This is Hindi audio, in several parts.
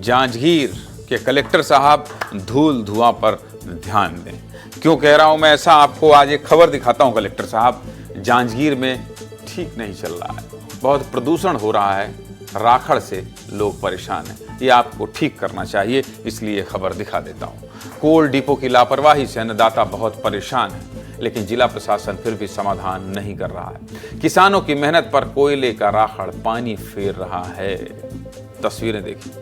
जांजगीर के कलेक्टर साहब धूल धुआं पर ध्यान दें। क्यों कह रहा हूं मैं ऐसा, आपको आज एक खबर दिखाता हूं। कलेक्टर साहब, जांजगीर में ठीक नहीं चल रहा है, बहुत प्रदूषण हो रहा है, राखड़ से लोग परेशान हैं, ये आपको ठीक करना चाहिए, इसलिए खबर दिखा देता हूं। कोल डिपो की लापरवाही से अन्नदाता बहुत परेशान है, लेकिन जिला प्रशासन फिर भी समाधान नहीं कर रहा है। किसानों की मेहनत पर कोयले का राखड़ पानी फेर रहा है। तस्वीरें देखिए,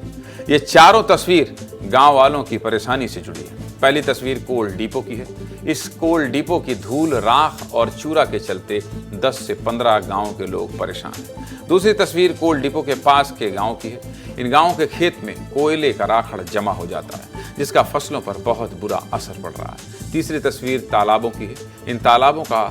ये चारों तस्वीर गांव वालों की परेशानी से जुड़ी है। पहली तस्वीर कोल डिपो की है। इस कोल डिपो की धूल, राख और चूरा के चलते 10 से 15 गांव के लोग परेशान हैं। दूसरी तस्वीर कोल डिपो के पास के गांव की है। इन गांवों के खेत में कोयले का राखड़ जमा हो जाता है, जिसका फसलों पर बहुत बुरा असर पड़ रहा है। तीसरी तस्वीर तालाबों की है। इन तालाबों का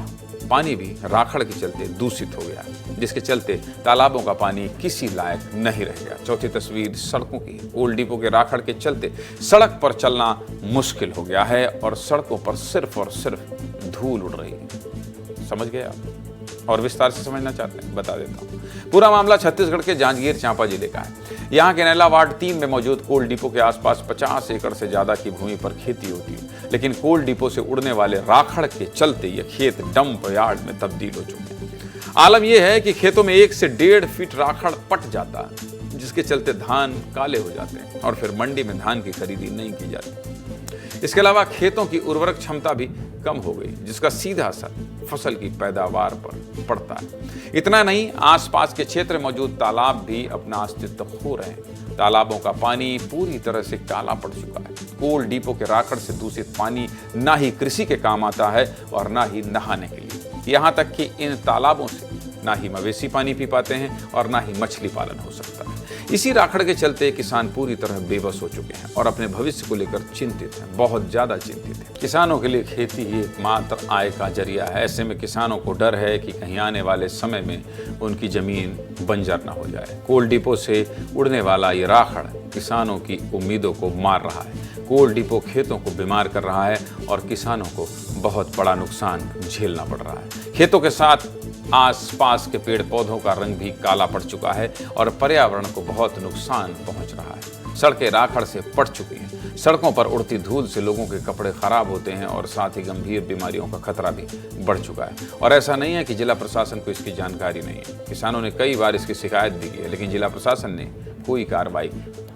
पानी भी राखड़ के चलते दूषित हो गया, जिसके चलते तालाबों का पानी किसी लायक नहीं रह गया। चौथी तस्वीर सड़कों की है। कोल डिपो के राखड़ के चलते सड़क पर चलना मुश्किल हो गया है और सड़कों पर सिर्फ और सिर्फ धूल उड़ रही है। समझ गए आप? और विस्तार से समझना चाहते हैं, बता देता हूँ। पूरा मामला छत्तीसगढ़ के जांजगीर चांपा जिले का है। यहाँ के नैला वार्ड 3 में मौजूद कोल डिपो के आसपास 50 एकड़ से ज्यादा की भूमि पर खेती होती है, लेकिन कोल डिपो से उड़ने वाले राखड़ के चलते ये खेत डंप यार्ड में तब्दील हो चुके हैं। आलम यह है कि खेतों में 1 से 1.5 फीट राखड़ पट जाता है, जिसके चलते धान काले हो जाते हैं और फिर मंडी में धान की खरीदी नहीं की जाती। इसके अलावा खेतों की उर्वरक क्षमता भी कम हो गई, जिसका सीधा असर फसल की पैदावार पर पड़ता है। इतना नहीं, आसपास के क्षेत्र में मौजूद तालाब भी अपना अस्तित्व खो रहे हैं। तालाबों का पानी पूरी तरह से काला पड़ चुका है। कोल डिपो के राखड़ से दूषित पानी ना ही कृषि के काम आता है और ना ही नहाने के लिए। यहाँ तक कि इन तालाबों से ना ही मवेशी पानी पी पाते हैं और ना ही मछली पालन हो सकता है। इसी राखड़ के चलते किसान पूरी तरह बेबस हो चुके हैं और अपने भविष्य को लेकर चिंतित हैं, बहुत ज्यादा चिंतित हैं। किसानों के लिए खेती ही एकमात्र आय का जरिया है। ऐसे में किसानों को डर है कि कहीं आने वाले समय में उनकी जमीन बंजर न हो जाए। कोल डिपो से उड़ने वाला ये राखड़ किसानों की उम्मीदों को मार रहा है। कोल डिपो खेतों को बीमार कर रहा है और किसानों को बहुत बड़ा नुकसान झेलना पड़ रहा है। खेतों के साथ आसपास के पेड़ पौधों का रंग भी काला पड़ चुका है और पर्यावरण को बहुत नुकसान पहुंच रहा है। सड़कें राखड़ से पट चुकी हैं। सड़कों पर उड़ती धूल से लोगों के कपड़े खराब होते हैं और साथ ही गंभीर बीमारियों का खतरा भी बढ़ चुका है। और ऐसा नहीं है कि जिला प्रशासन को इसकी जानकारी नहीं है। किसानों ने कई बार इसकी शिकायत भी की है, लेकिन जिला प्रशासन ने कोई कार्रवाई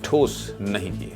ठोस नहीं की है।